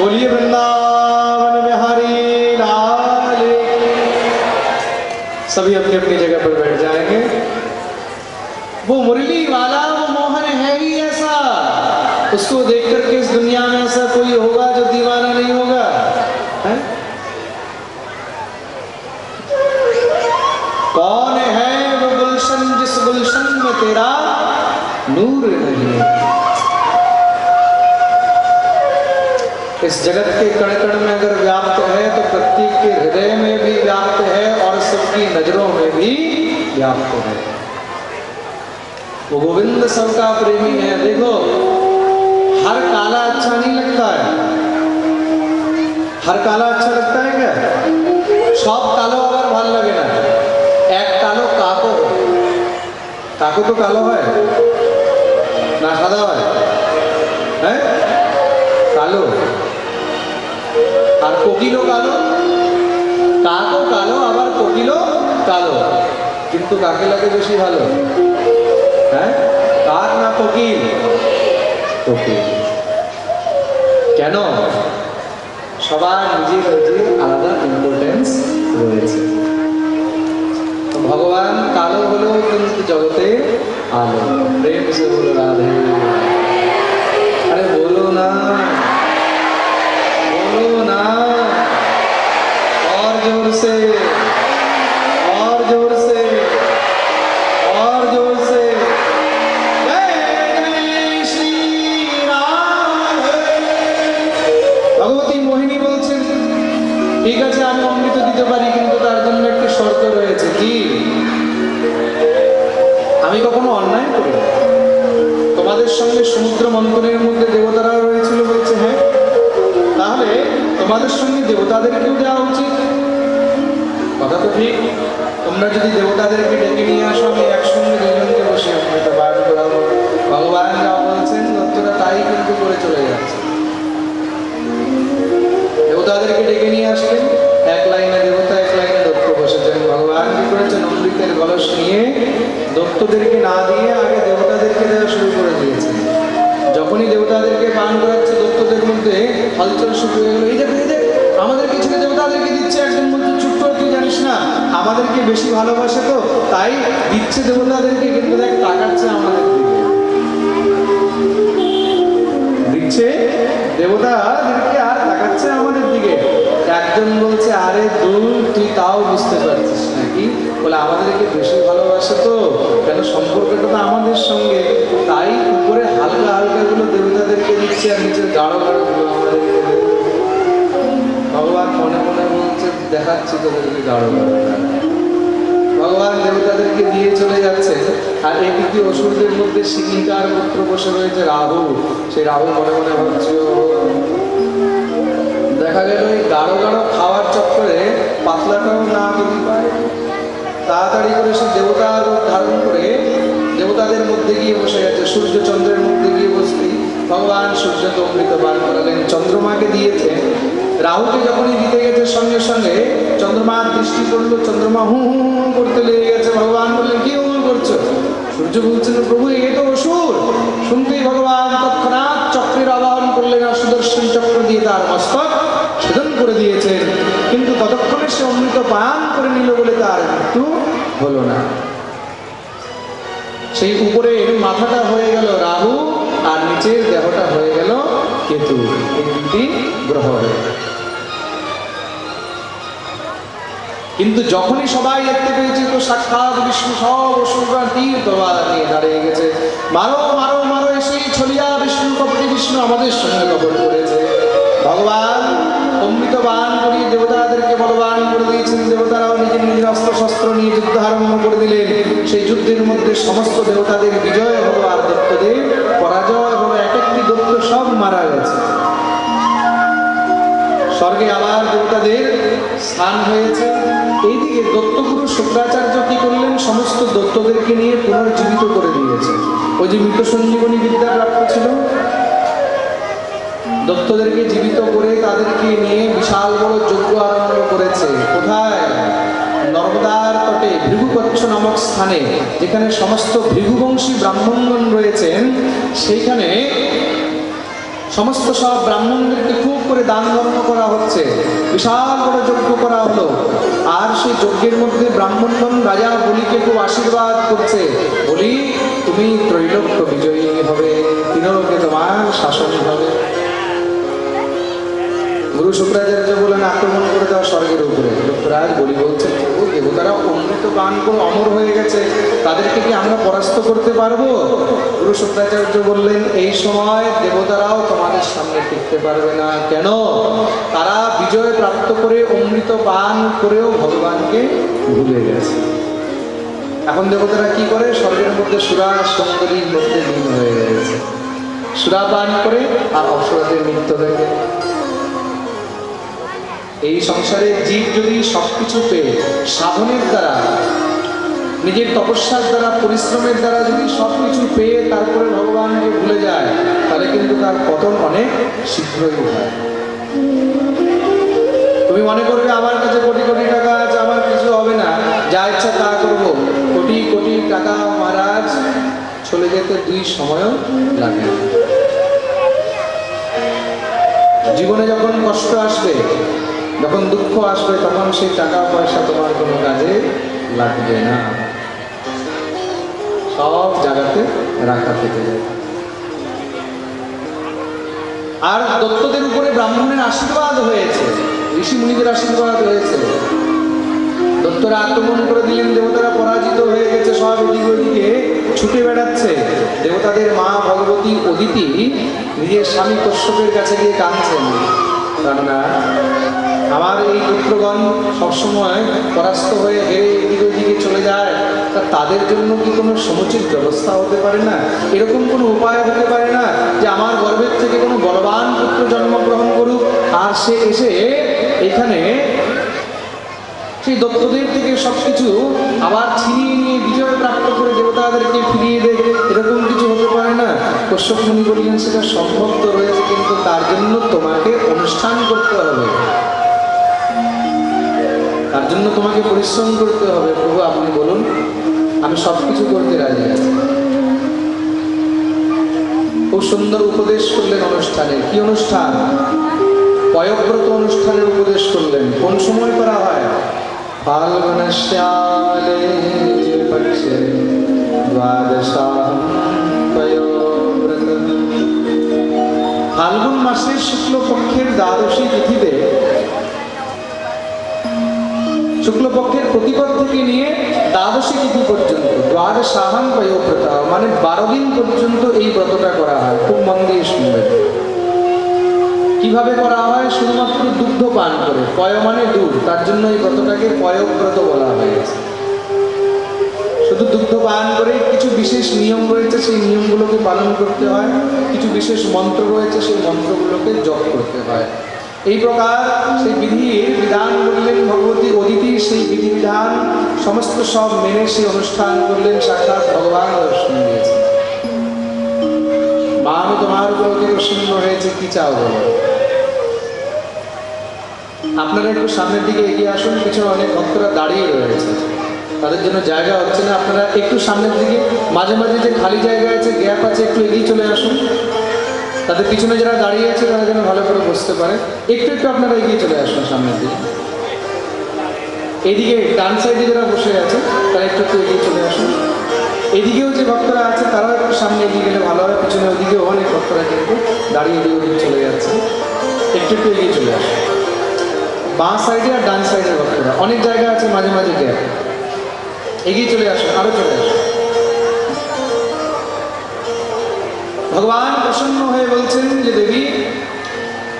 बोलिए वृंदावन बिहारी लाल। सभी अपनी अपनी जगह पर बैठ जाएंगे। वो मुरली वाला वो मोहन है ही ऐसा, उसको देख करके इस दुनिया में ऐसा कोई होगा जो दीवाना नहीं होगा, है? कौन है वो गुलशन जिस गुलशन में तेरा नूर नहीं? इस जगत के कण कण में अगर व्याप्त है तो प्रत्येक के हृदय में भी व्याप्त है और सबकी नजरों में भी व्याप्त है। वो गोविंद सबका प्रेमी है। देखो, हर काला अच्छा नहीं लगता है। हर काला अच्छा लगता है क्या? सब कालो আবার ভাল লাগে না। এক কালো কাকো, কাকো তো কালো হয় না সাদা হয়? হ্যাঁ, কালো। আর কোকিলও কালো, কাকও কালো আবার কোকিলও কালো, কিন্তু কাকে লাগে বেশি ভালো? হ্যাঁ, কাক না কোকিল? কোকিল। কেন? সবার নিজের নিজের আলাদা ইম্পর্টেন্স রয়েছে। তো ভগবান কালো হলেও কিন্তু জগতে আলো। প্রেম সে বলো রাধে। আরে বলো না, बोलो ना, और जोर से, और जोर से, और जोर से। जय जय श्री राम। भगवती मोहिनी बोलছেন, ঠিক আছে আমি অমৃত দিতে পারি, কিন্তু তার জন্য একটা শর্ত রয়েছে। কি? আমি কখনো অন্যায় করি না। তোমাদের সঙ্গে সমুদ্র মন্থনের মধ্যে দেবতারা রয়েছিল, বলছে হ্যাঁ, তাহলে তোমাদের সঙ্গে দেবতাদেরকেও দেওয়া উচিত। কথা তো ঠিক। তোমরা যদি দেবতাদেরকে ডেকে নিয়ে আসো, আমি একসঙ্গে দুজনকে বসে অমৃত পান করাবো। ভগবান যা বলছেন দত্তরা তাই কিন্তু করে চলে যাচ্ছে। দেবতাদেরকে ডেকে নিয়ে আসলেন, এক লাইনে দেবতা এক লাইনে দত্ত বসেছেন। ভগবান কি করেছেন? অমৃতের কলস নিয়ে দত্তদেরকে না দিয়ে আগে দেবতাদেরকে দেওয়া শুরু করে দিয়েছেন। যখনই দেবতাদেরকে পান করাচ্ছে, দত্তদের মধ্যে হলচল শুরু হয়ে গেল। এই দেখ, এই দেখ, আমাদের কিছু দেবতাদেরকে দিচ্ছে। একজন বলছে, চুপ করে, তুই জানিস না আমাদেরকে বেশি ভালোবাসে তো তাই দিচ্ছে দেবতাদেরকে, কিন্তু দেখ তাকাচ্ছে আমাদের দিকে। দিচ্ছে দেবতাদেরকে আর তাকাচ্ছে আমাদের দিকে। একজন বলছে, আরে দূর, তুই তাও বুঝতে পারছিস নাকি? বলে আমাদেরকে বেশি ভালোবাসে তো, কেন সম্পর্কটা তো আমাদের সঙ্গে, তাই উপরে হালকা হালকা গুলো দেবতাদেরকে দিচ্ছে আর নিচের গাঢ় গাঢ় গুলো আমাদেরকে। ভগবান মনে মনে বলছে, দেখাচ্ছি তোদেরকে গাঢ় গাঢ়। ভগবান দেবতাদেরকে দিয়ে চলে যাচ্ছে, আর এদিকে অসুরদের মধ্যে সিংহিকার পুত্র বসে রয়েছে রাহু। সেই রাহু মনে মনে ভাবছে, দেখা গেল এই গাঢ় গাঢ় খাওয়ার চক্করে পাতলাটাও না যদি পায়, তাড়াতাড়ি করে সে দেবতার রূপ ধারণ করে দেবতাদের মধ্যে গিয়ে বসে গেছে। সূর্য চন্দ্রের মধ্যে গিয়ে বসতেই ভগবান সূর্যকে অমৃত পান করালেন। চন্দ্রমাকে দিয়েছেন। রাহুকে যখনই দিতে গেছে, সঙ্গে সঙ্গে চন্দ্রমার দৃষ্টি পড়লো। চন্দ্রমা হু হু হু করতে লেগে গেছে। ভগবান বললেন, কি হু করছো? সূর্য বলছেন, প্রভু এ তো অসুর। শুনতেই ভগবান তৎক্ষণাৎ চক্রের আবাহন করলেন, আর সুদর্শন চক্র দিয়ে তার মস্তক ছেদন করে দিয়েছেন। কিন্তু ততক্ষণে সে অমৃত পান করে নিল বলে তার মৃত্যু হলো না। সেই উপরের মাথাটা হয়ে গেল রাহু, আর নিচের দেহটা হয়ে গেল কেতু। এই দুটি গ্রহ। কিন্তু যখনই সবাই দেখতে পেয়েছে তো সাক্ষাৎ বিষ্ণু সব অসুররা তীর তলোয়ার নিয়ে দাঁড়িয়ে গেছে। মারো মারো মারো, এসেই ছলিয়া বিষ্ণু, কপটি বিষ্ণু আমাদের সঙ্গে কপট করেছে। ভগবান অমৃত পান করিয়ে দেবতাদেরকে বলবান করে দিয়েছেন। দেবতারাও নিজের নিজের অস্ত্র শস্ত্র নিয়ে যুদ্ধ আরম্ভ করে দিলেন। সেই যুদ্ধের মধ্যে সমস্ত দেবতাদের বিজয় হলো, আর দত্তদের পরাজয় হলো। এক একটি দত্ত সব মারা গেছে। স্বর্গে আবার দেবতাদের স্থান হয়েছে। এইদিকে দত্তগুরু শুক্রাচার্য কি করলেন? সমস্ত দত্তদেরকে নিয়ে পুনর্জীবিত করে দিয়েছে। ওই যে মৃত সঞ্জীবনী বিদ্যা প্রাপ্ত ছিল, দত্তদেরকে জীবিত করে তাদেরকে নিয়ে বিশাল বড় যজ্ঞ আরম্ভ করেছে। কোথায়? নর্মদার তটে ভৃগুকচ্ছ নামক স্থানে, যেখানে সমস্ত ভৃগুবংশী ব্রাহ্মণগণ রয়েছেন। সেইখানে সমস্ত সব ব্রাহ্মণদেরকে খুব করে দান ধর্ম করা হচ্ছে, বিশাল বড় যজ্ঞ করা হলো। আর সেই যজ্ঞের মধ্যে ব্রাহ্মণগণ রাজা বলিকে খুব আশীর্বাদ করছে, বলি তুমি ত্রৈলোক্য বিজয়ী হবে, তিনলোকে তোমার শাসন হবে। গুরু শুক্রাচার্য বলেন আক্রমণ করে দেওয়া স্বর্গের উপরে। যুক্তরাজ বলি বলছেন, প্রভু দেবতারা অমৃত পান করে অমর হয়ে গেছে, তাদেরকে কি আমরা পরাস্ত করতে পারবো? গুরু শুক্রাচার্য বললেন, এই সময় দেবতারাও তোমাদের সামনে টিকতে পারবে না। কেন? তারা বিজয় প্রাপ্ত করে অমৃত পান করেও ভগবানকে ভুলে গেছে। এখন দেবতারা কি করে? স্বর্গের মধ্যে সুরা সুন্দরীর মধ্যে লীন হয়ে গেছে, সুরা পান করে আর অপসরাদের নৃত্য দেখে। এই সংসারে জীব যদি সবকিছু পেয়ে সাধনের দ্বারা, নিজের তপস্যার দ্বারা, পরিশ্রমের দ্বারা যদি সবকিছু পেয়ে তারপরে ভগবানকে ভুলে যায়, তাহলে কিন্তু তার পতন অনেক শীঘ্রই হয়। তুমি মনে করবে আমার কাছে কোটি কোটি টাকা আছে, আমার কিছু হবে না, যা ইচ্ছা তা করবো। কোটি কোটি টাকা মহারাজ চলে যেতে 2 সময়ও লাগে না। জীবনে যখন কষ্ট আসবে, যখন দুঃখ আসবে, তখন সেই টাকা পয়সা তোমার কোনো কাজে লাগবে না, সব জায়গাতে রাখা থেকে যাবে। আর দত্তদের উপরে ব্রাহ্মণের আশীর্বাদ হয়েছে, ঋষি মুনিদের আশীর্বাদ হয়েছে। দত্তরা আক্রমণ করে দিলেন, দেবতারা পরাজিত হয়ে গেছে, সব এদিকে ওদিকে ছুটে বেড়াচ্ছে। দেবতাদের মা ভগবতী অদিতি নিজের স্বামী কশ্যপের কাছে গিয়ে কাঁদছেন, কেননা আমার এই পুত্রগণ সবসময় পরাস্ত হয়ে হেরে এদিকে ওদিকে চলে যায়, তা তাদের জন্য কি কোনো সমুচিত ব্যবস্থা হতে পারে না? এরকম কোনো উপায় হতে পারে না যে আমার গর্ভের থেকে কোনো বলবান পুত্র জন্মগ্রহণ করুক, আর সে এসে এখানে সেই দত্তদের থেকে সবকিছু আবার ছিনিয়ে নিয়ে বিজয় প্রাপ্ত করে দেবতাদেরকে ফিরিয়ে দেয়? এরকম কিছু হতে পারে না। কশ্যপ মুনি বললেন, সেটা সম্ভব তো রয়েছে, কিন্তু তার জন্য তোমাকে অনুষ্ঠান করতে হবে, তার জন্য তোমাকে পরিশ্রম করতে হবে। প্রভু আপনি বলুন, আমি সবকিছু করতে রাজি আছি। খুব সুন্দর উপদেশ করলেন অনুষ্ঠানে। কি অনুষ্ঠান? পয়ব্রত অনুষ্ঠানের উপদেশ করলেন। কোন সময় করা হয়? ফাল্গুনস্যালে পক্ষে দ্বাদশাহং পয়ব্রত। ফাল্গুন মাসের শুক্লপক্ষের দ্বাদশী তিথিতে, শুক্লপক্ষের প্রতিপদ থেকে নিয়ে দ্বাদশী তিথি পর্যন্ত দ্বাদশাহং পয়ব্রত, মানে 12 দিন পর্যন্ত এই ব্রতটা করা হয়। খুব মন দিয়ে শুনবেন। কিভাবে করা হয়? শুধুমাত্র দুগ্ধ পান করে। পয় মানে দুধ, তার জন্য এই ব্রতটাকে পয়ব্রত বলা হয়েছে। শুধু দুগ্ধ পান করে। কিছু বিশেষ নিয়ম রয়েছে, সেই নিয়মগুলোকে পালন করতে হয়। কিছু বিশেষ মন্ত্র রয়েছে, সেই মন্ত্রগুলোকে জপ করতে হয়। এই প্রকার সেই বিধির বিধান করলেন ভগবতী অদিতি। সেই বিধিবিধান সমস্ত সব মেনে সেই অনুষ্ঠান করলেন। সাক্ষাৎ ভগবান দর্শন দিয়েছেন। মা, আমি তোমার উপর অতি প্রসন্ন হয়েছে, কি চাও বলো। আপনারা একটু সামনের দিকে এগিয়ে আসুন, পিছনে অনেক ভক্তরা দাঁড়িয়ে রয়েছে, তাদের জন্য জায়গা হচ্ছে না। আপনারা একটু সামনের দিকে, মাঝে মাঝে যে খালি জায়গা আছে, গ্যাপ আছে, একটু এগিয়ে চলে আসুন। তাদের পিছনে যারা দাঁড়িয়ে আছে তারা যেন ভালো করে বসতে পারে। একটু একটু আপনারা এগিয়ে চলে আসুন সামনের দিকে। এদিকে ডান সাইডে যারা বসে আছে তারা একটু একটু এগিয়ে চলে আসুন। এদিকেও যে ভক্তরা আছে তারাও একটু সামনে এগিয়ে গেলে ভালো হয়। পিছনে ওদিকে অনেক ভক্তরা কিন্তু দাঁড়িয়ে এদিকে ওদিকে চলে যাচ্ছে, একটু একটু এগিয়ে চলে আসুন। বাঁ সাইডে আর ডান সাইডের ভক্তরা, অনেক জায়গা আছে, মাঝে মাঝে গ্যাপ, এগিয়ে চলে আসুন, আরো চলে আসুন। ভগবান প্রসন্ন হয়ে বলছেন যে, দেবী,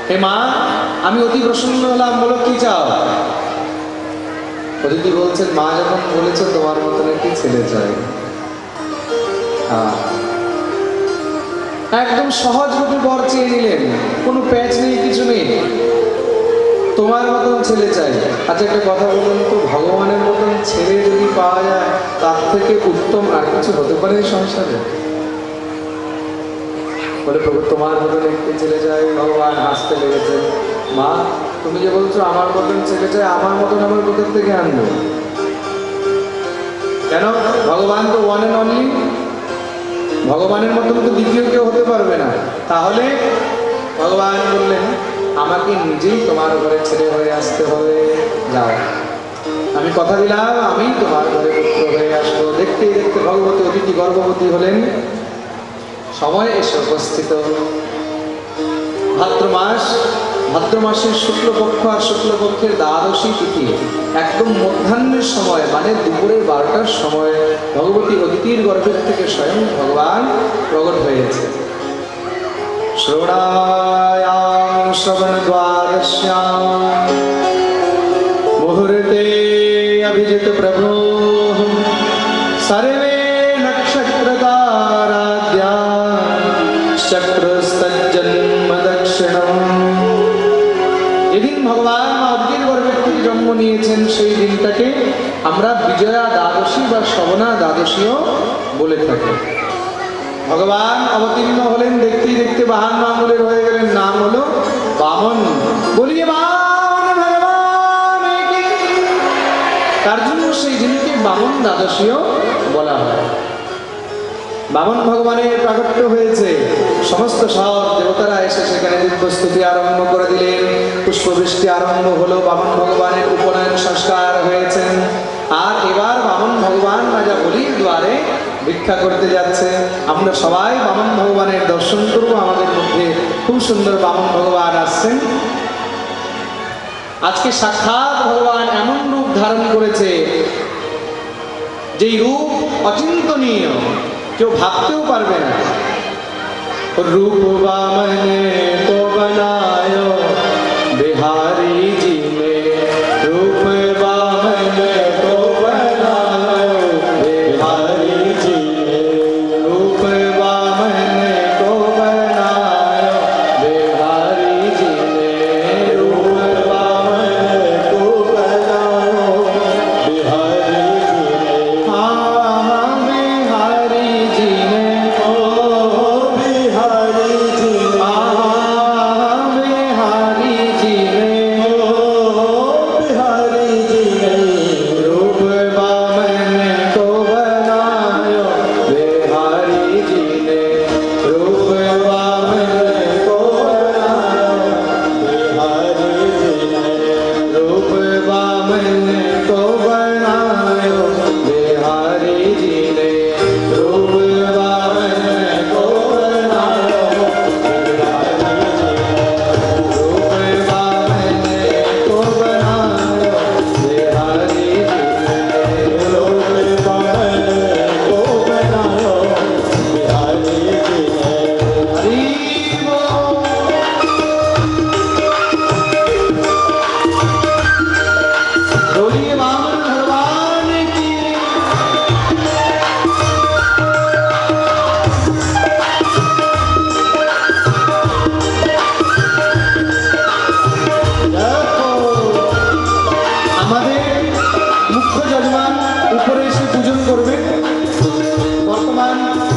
হে মা, আমি অতি প্রসন্ন হলাম, বলো কি চাও। অদিতি বলছেন, মা যখন বলেছে তোমার মতন একটি ছেলে চাই। একদম সহজ রূপে বর চেয়ে নিলেন, কোনো প্যাচ নেই, কিছু নেই। তোমার মতন ছেলে চাই। আচ্ছা, একটা কথা বলুন তো, ভগবানের মতন ছেলে যদি পাওয়া যায়, তার থেকে উত্তম আর কিছু হতে পারে সংসারে? বলে, প্রভু তোমার মতন একটি ছেলে চাই। ভগবান হাসতে লেগেছেন। মা, তুমি যে বলছো আমার মতন ছেলে চাই, আমার মতন আমার কোথার থেকে আনবো? কেন? ভগবান তো ওয়ান অ্যান্ড অনলি, ভগবানের মতন তো দ্বিতীয় কেউ হতে পারবে না। তাহলে ভগবান বললেন আমাকে নিজেই তোমার ঘরে ছেলে হয়ে আসতে হবে, যাও, আমি কথা দিলাম আমি তোমার ঘরে পুত্র হয়ে আসবো। দেখতে দেখতে ভগবতী অদিতি গর্ভবতী হলেন, সময় এসে উপস্থিত। ভাদ্র মাসের শুক্লপক্ষ আর শুক্লপক্ষের দ্বাদশী তিথি, একদম মধ্যাহ্নের সময় মানে দুপুরে 12টার সময় ভগবতী অদিতির গর্ভের থেকে স্বয়ং ভগবান প্রকট হয়েছে। শ্রবণায়াম শ্রবণ দ্বাদশ্যাম মুহূর্তে অভিজিত প্রভু সর্বে নক্ষত্রতারাদ্যা চক্রস্তজ্জন্ম দক্ষিণম। যেদিন ভগবান অদিতির গর্ভের থেকে জন্ম নিয়েছেন সেই দিনটাকে আমরা বিজয়া দ্বাদশী বা শ্রবণা দ্বাদশীও বলে থাকি। ভগবান অবতীর্ণ হলেন, দেখতেই দেখতে 52 আঙ্গুলের হয়ে গেলেন, নাম হলো বামন। বলিয়ে বামন ভগবান কি, তার জন্য সেই দিনকে বামন দ্বাদশীও বলা হয়। বামন ভগবানের প্রাকট্য হয়েছে, সমস্ত সব দেবতারা এসে সেখানে দিব্যস্তুতি আরম্ভ করে দিলেন, পুষ্পবৃষ্টি আরম্ভ হলো, বামন ভগবানের উপনয়ন সংস্কার হয়েছেন। আর এবার বামন ভগবান রাজা বলির দ্বারে ভিক্ষা করতে যাচ্ছে। আমরা সবাই বামন ভগবানের দর্শন করব। আমাদের মধ্যে খুব সুন্দর বামন ভগবান আসছেন। আজকে সাক্ষাৎ ভগবান এমন রূপ ধারণ করেছে, যেই রূপ অচিন্তনীয়, কেউ ভাবতেও পারবে না। रूप वामन को बनायो बिहारी जी ने, रूप वामन को बनायो बिहारी जी ने, रूप वामन को बनायो बिहारी जी ने, रूप वामन को बनायो बिहारी जी ने। हाँ बिहारी जी ने,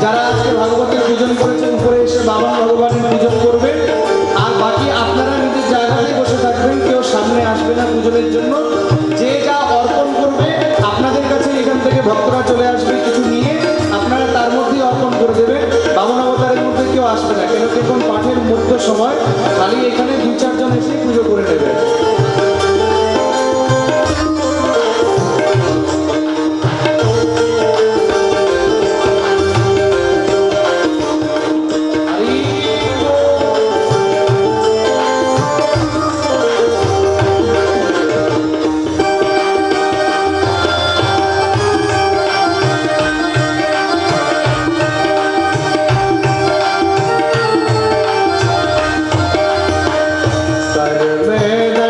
যারা আজকে ভাগবতের পূজন করেছেন উপরে এসে বামন ভগবানের পূজন করবে। আর বাকি আপনারা নিজের জায়গাতে বসে থাকবেন, কেউ সামনে আসবে না পূজনের জন্য। যে যা অর্পণ করবে আপনাদের কাছে এখান থেকে ভক্তরা চলে আসবে কিছু নিয়ে, আপনারা তার মধ্যেই অর্পণ করে দেবেন। বামন অবতারের মধ্যে কেউ আসবে না, কেন দেখুন পাঠের মধ্য সময় খালি এখানে 2-4 জন এসে পুজো করে নেবে। Med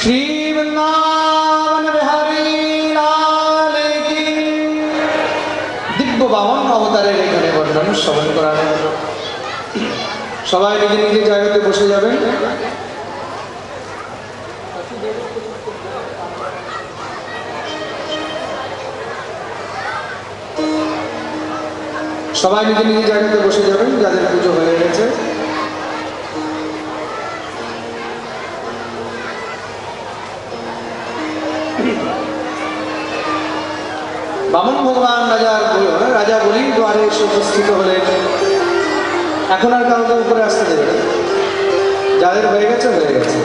श्री वृंदावन बिहारी लाल की। दिव्य বামন অবতারের এখানে বর্ণন শ্রবণ করানো হলো। সবাই নিজে নিজে জায়গাতে বসে যাবেন। সবাই নিজে নিজে জায়গাতে বসে যাবেন যাদের পুজো হয়ে গেছে। বামন ভগবান রাজা বলি দ্বারে এসে উপস্থিত হলেন। এখন আর কাউকে উপরে আসতে দেবে না, যাদের হয়ে গেছে হয়ে গেছে।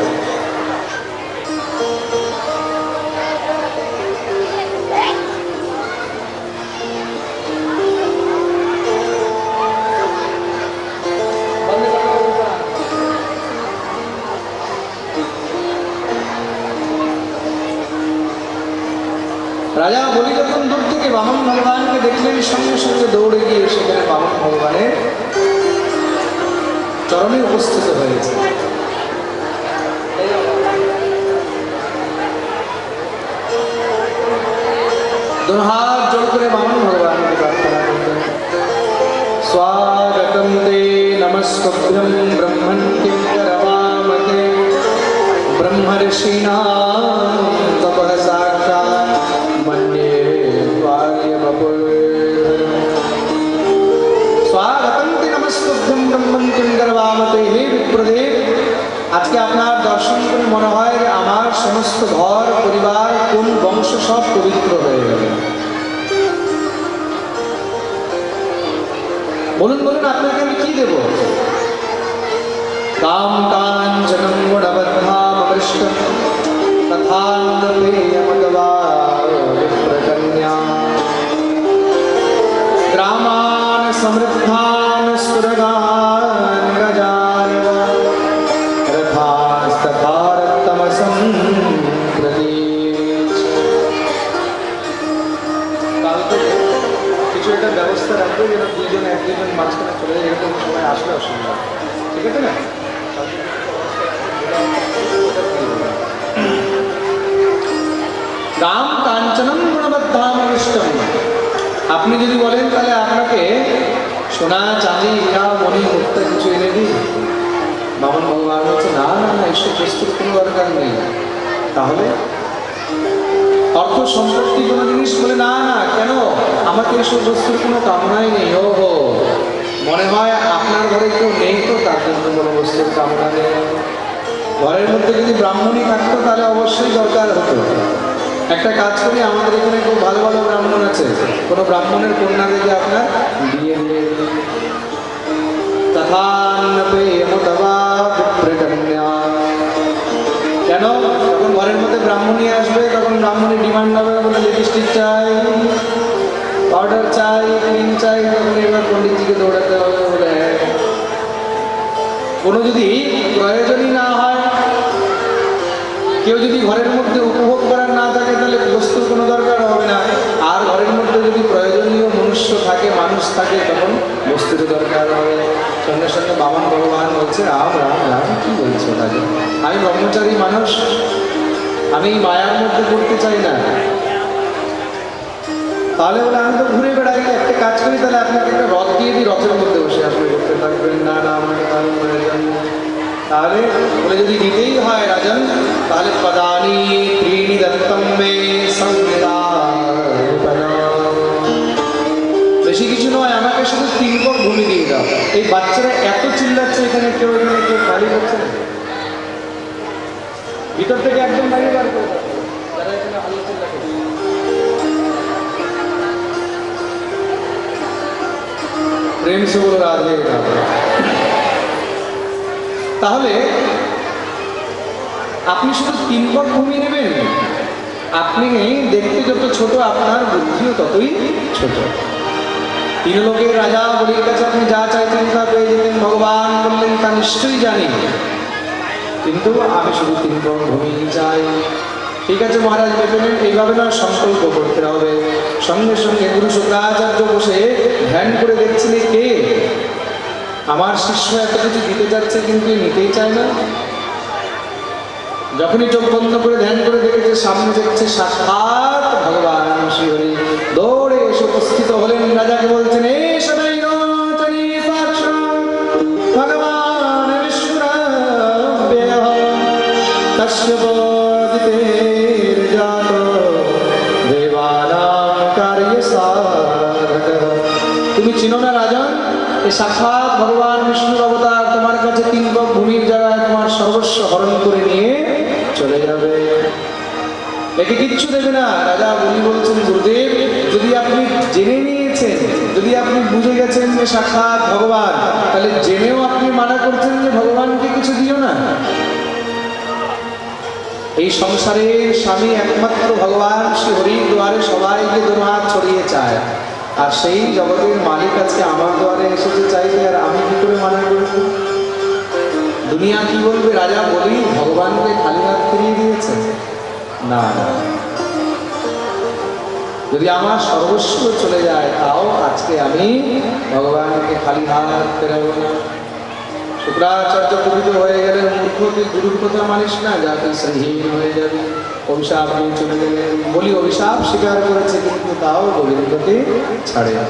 রাজা বলি যখন দূর থেকে বামন ভগবানকে দেখলেন, সঙ্গে সঙ্গে দৌড়ে গিয়ে সেখানে বামন ভগবানের চরণে উপস্থিত হয়েছে। दोनों हाथ जोड़कर बामन भगवान की प्रार्थना करते हैं। स्वागतम ते नमस्कृभ्यं ब्रह्मन् किंकरवामते ब्रह्मर्षीणां तपः साक्षात् मन्ये त्वार्यवपुः। स्वागतम ते नमस्कृभ्यं ब्रह्मन् किंकरवामते। हे विप्रदेव, আজকে আপনার দর্শন করে মনে হয় আমার সমস্ত ঘর পরিবার কোন বংশ সব পবিত্র হয়ে গেল। বলুন বলুন আপনাকে আমি কি দেব? কাম কাঞ্চনম গুণবদ্ধাম অমৃষ্টম তথান্নপেয়মদবা বিপ্রকন্যা গ্রামান সমৃদ্ধান সুরগান গজান কিছু একটা ব্যবস্থা রাখবে যেন দুইজন এক দুজন মাঝখানে চলে যায়, এরকম সময় আসলে অসুবিধা। ঠিক আছে না? রাম কাঞ্চনম গুণবদ্ধাম অমৃষ্টম। আপনি যদি বলেন তাহলে আপনাকে সোনা চাঁদি হীরা মণি মুক্তা কিছু এনে দিই। বামন ভগবান বলছে না না না, এসব বস্তুর কোনো দরকার নেই। তাহলে অর্থ সম্পত্তি কোনো জিনিস বলে না না, কেন? আমাকে এসব বস্তুর কোনো কামনাই নেই। ও হো, মনে হয় আপনার ঘরে কেউ নেই তো তার জন্য কোনো বস্তুর কামনা নেই। ঘরের মধ্যে যদি ব্রাহ্মণই থাকতো তাহলে অবশ্যই দরকার হতো। একটা কাজ করি, আমাদের এখানে খুব ভালো ভালো ব্রাহ্মণ আছে, কোনো ব্রাহ্মণের কন্যা দেখে আপনার বিয়ে দিয়ে কেন? যখন ঘরের মধ্যে ব্রাহ্মণী আসবে তখন ব্রাহ্মণী ডিমান্ড হবে, বলে লিপস্টিক চাই, পাউডার চাই, ক্রিম চাই, তখন এবার পণ্ডিতজিকে দৌড়াতে হবে বলে। কোনো যদি প্রয়োজনই না হয়, কেউ যদি ঘরের মধ্যে উপভোগ করার না থাকে তাহলে বস্তুর কোনো দরকার হবে না। আর ঘরের মধ্যে যদি প্রয়োজনীয় মনুষ্য থাকে, মানুষ থাকে, তখন বস্তুর দরকার হবে। সঙ্গে সঙ্গে বামন ভগবান বলছে রাম রাম রাম, কি বলছো তাকে? আমি ব্রহ্মচারী মানুষ, আমি মায়ার মধ্যে পড়তে চাই না। তাহলে বলে আমি তো ঘুরে বেড়াই, একটা কাজ করি, তাহলে আপনাকে একটা রথ দিয়ে দিই, রথের মধ্যে বসে আসলে করতে থাকবেন। না না, আমাকে তাহলে প্রয়োজন। তাহলে বলে যদি দিতেই হয় রাজন, তাহলে পদানি ত্রিণি দত্তম মে সংবিদান। বেশি কিছু নয়, আমাকে শুধু 3 পক ভূমি দিয়ে দাও। এই বাচ্চারা এত চিল্লাচ্ছে, এখানে কেউ খালি করছে না, ভিতর থেকে একদম বাইরে বার করে দাও যারা এখানে ভালো চিল্লা করছে। প্রেম সে বলো রাধে রাধে। তাহলে আপনি শুধু 3 পক ভূমি নেবেন, আপনি দেখতে যত ছোট আপনার বুদ্ধিও ততই ছোট। 3 লোকের রাজা বলির কাছে আপনি যা চাইতেন তা পেয়ে যেতেন। ভগবান বললেন তা নিশ্চয়ই জানি, কিন্তু আমি শুধু 3 পক ভূমি চাই। ঠিক আছে মহারাজ, বেতনের এইভাবে না, সংকল্প করতে হবে। সঙ্গে সঙ্গে গুরু শুক্রাচার্য বসে ধ্যান করে দেখছিলেন কে আমার শিষ্য এত কিছু দিতে যাচ্ছে কিন্তু নিতেই চায় না। যখনই চোখ বন্ধ করে ধ্যান করে দেখেছে সামনে দেখছে সাক্ষাৎ ভগবান শ্রীহরি, দৌড়ে এসে উপস্থিত হলেন। রাজাকে বলছেন, এসো নৈরোচনী সাক্ষ ভগবান বিষ্ণুরাব্যয়ঃ তস্য বোধিতের জাত দেবানাং কার্যসাধকঃ। তুমি চিনো না রাজন, এই সাক্ষাৎ ভগবান বিষ্ণুর অবতার, তোমার কাছে 3 বক ভূমির জায়গায় তোমার সর্বস্ব হরণ করে নিয়ে চলে যাবে, একে কিচ্ছু দেবে না। রাজা বলি বলছেন, গুরুদেব যদি আপনি জেনে নিয়েছেন, যদি আপনি বুঝে গেছেন যে সাক্ষাৎ ভগবান, তাহলে জেনেও আপনি মানা করছেন যে ভগবানকে কিছু দিও না। এই সংসারের স্বামী একমাত্র ভগবান শ্রী হরি, দুয়ারে সবাইকে দোহাত ছড়িয়ে চায়, আর সেই জগতের মালিক আজকে আমার দুয়ারে এসেছে চাইবে, আর আমি কি করে মানা করব? দুনিয়া কি বলবে? রাজা বলি ভগবানকে খালি হাত ফিরিয়ে দিয়েছে না, যদি আমার সর্বস্ব চলে যায় তাও আজকে আমি ভগবানকে খালি হাত ফেরাবো না। শুক্রাচার্য পবিত্র হয়ে গেলেন, মূর্খ তুই গুরুর কথা মানিস না, যা তুই শ্রীহীন হয়ে যাবি। অভিশাপ নিয়ে চলে গেলেন। বলি অভিশাপ স্বীকার করেছে, কিন্তু তাও গোবিন্দকে ছাড়ে না।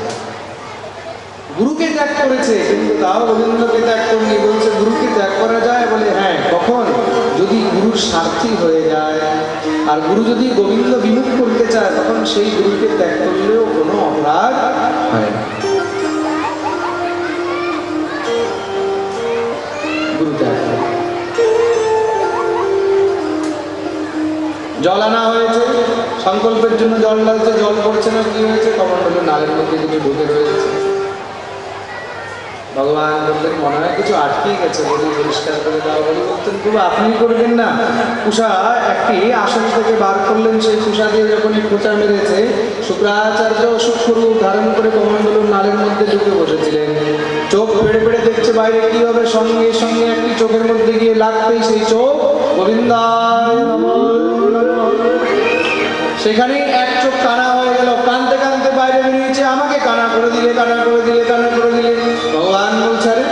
গুরুকে ত্যাগ করেছে, কিন্তু তাও গোবিন্দকে ত্যাগ করেনি। বলছে গুরুকে ত্যাগ করা যায়? বলে হ্যাঁ, কখন? যদি গুরুর স্বার্থী হয়ে যায়, আর গুরু যদি গোবিন্দ বিমুখ করতে চায়, তখন সেই গুরুকে ত্যাগ করলেও কোনো অপরাধ হয় না। গুরু ত্যাগ করে। জল আনা হয়েছে, সংকল্পের জন্য জল লাগছে, জল পড়ছে না, কি হয়েছে? কমণ্ডলের নালের মধ্যে কিছু ঢুকে রয়েছে। ভগবান বললেন, মনে হয় কিছু আটকে গেছে, বলি পরিষ্কার করে দাও। বলি বলতেন, প্রভু আপনি করবেন না। কুষা একটি আসন থেকে বার করলেন, সেই কুষা দিয়ে যখন খোঁচা মেরেছে, শুক্রাচার্য সূক্ষ্মরূপ ধারণ করে কমণ্ডলের নালের মধ্যে ঢুকে বসেছিলেন। চোখ পেড়ে পেড়ে দেখছে বাইরে কি হবে, সঙ্গে সঙ্গে একটি চোখের মধ্যে গিয়ে লাগতেই সেই চোখ গোবিন্দায় নমঃ, সেখানেই এক চোখ কানা হয়ে গেল। কানতে কানতে বাইরে বেরিয়েছে, আমাকে কানা করে দিলে, কানা করে দিলে, কানা করে দিলে। ভগবান বলছে, আরে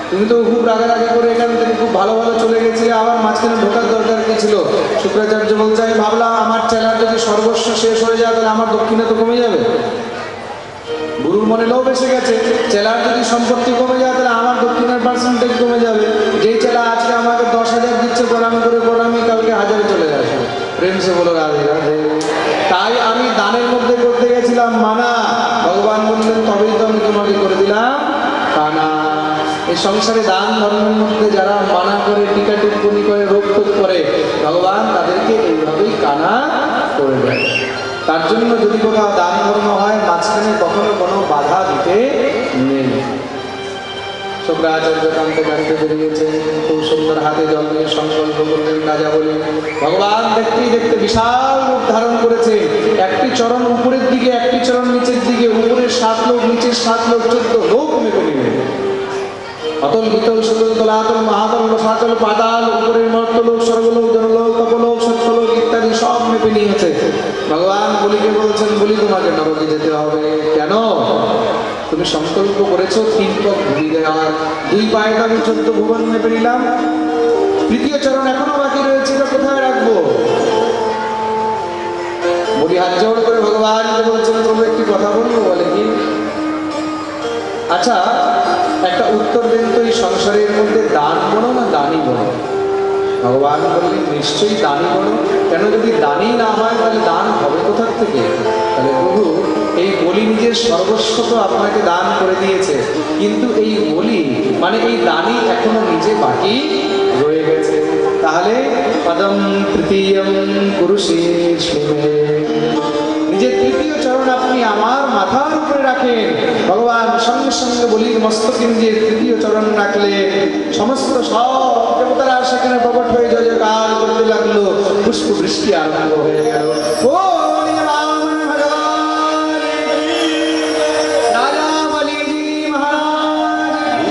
তুমি তো খুব রাগারাগি করে এখান থেকে খুব ভালো ভালো চলে গেছিলে, আবার মাঝখানে ঢোকার দরকার কি ছিল? শুক্রাচার্য বলছে, আমি ভাবলাম আমার চেলার যদি সর্বস্ব শেষ হয়ে যায়, তাহলে আমার দক্ষিণা তো কমে যাবে। গুরুর মনে লোভ এসে গেছে, চেলার যদি সম্পত্তি কমে যায়, তাহলে আমার দক্ষিণার পার্সেন্টেজ কমে যাবে। যেই চেলা আজকে আমাকে 10,000 দিচ্ছে প্রণাম করে, প্রণামী কালকে 1000 চলে আসবে। প্রেম সে বলো রাধে রাধে। তাই আমি দানের মধ্যে করতে গেছিলাম মানা, ভগবান বললেন তবেই তো আমি তোমাকে করে দিলাম কানা। এই সংসারে দান ধর্মের মধ্যে যারা মানা করে, টিকা টিপ্পনি করে, রোগ টোক করে, ভগবান তাদেরকে এইভাবেই কানা করে দেয়। তার জন্য যদি কোথাও দান ধর্ম হয়, মাঝখানে কখনো কোনো বাধা দিতে নেই। শুক্রাচার্য কানতে কানতে বেরিয়েছে, খুব সুন্দর হাতে জল নিয়ে সংকল্প করলেন। রাজা বললেন, ভগবান দেখতেই দেখতে বিশাল রূপ ধারণ করেছে। একটি চরণ উপরের দিকে, একটি চরণ নিচের দিকে, উপরের 7 লোক, নিচের 7 লোক, 14 লোক মেপে নেবে। অতল বিতল সুতল তলাতল মহাতল সাতল পাতাল, উপরের মর্তলোক, স্বর্গলোক, জনলোক, তপলোক, সত্যলোক ইত্যাদি সব মেপে নিয়েছে। ভগবান বলিকে বলছেন, বলি তোমাকে নরকে যেতে হবে। কেন? তুমি সংকল্প করেছো 3 পদ ভূমি দেওয়ার, 2 পায়ে আমি 14 ভুবন মেপে নিলাম, 3য় চরণ এখনো বাকি রয়েছে, এটা কোথায় রাখবো? বলি হাত জোড় করে ভগবানকে বলছেন, প্রভু একটি কথা বলবো। বলে কি? আচ্ছা একটা উত্তর দেন তো, এই সংসারের মধ্যে দান বড় না দানি বড়? ভগবান বললেন, নিশ্চয়ই দানি বড়। কেন? যদি দানি না হয় তাহলে দান হবে কোথার থেকে? তাহলে প্রভু এই বলি নিজের সর্বস্ব তো আপনাকে দান করে দিয়েছে, কিন্তু এই বলি মানে এই দানি এখনো নিজে বাকি রয়ে গেছে। তাহলে পদম তৃতীয়ম কুরুষেস্মে, নিজের 3য় চরণ আপনি আমার মাথার উপরে রাখেন। ভগবান সঙ্গে সঙ্গে বলির মস্তকে নিজের 3য় চরণ রাখলে সমস্ত সব দেবতারা সেখানে প্রকট হয়ে জয় জয়কার করতে লাগলো। পুষ্প বৃষ্টি আরম্ভ হয়ে গেল। ও রাজা বলিজি মহারাজ,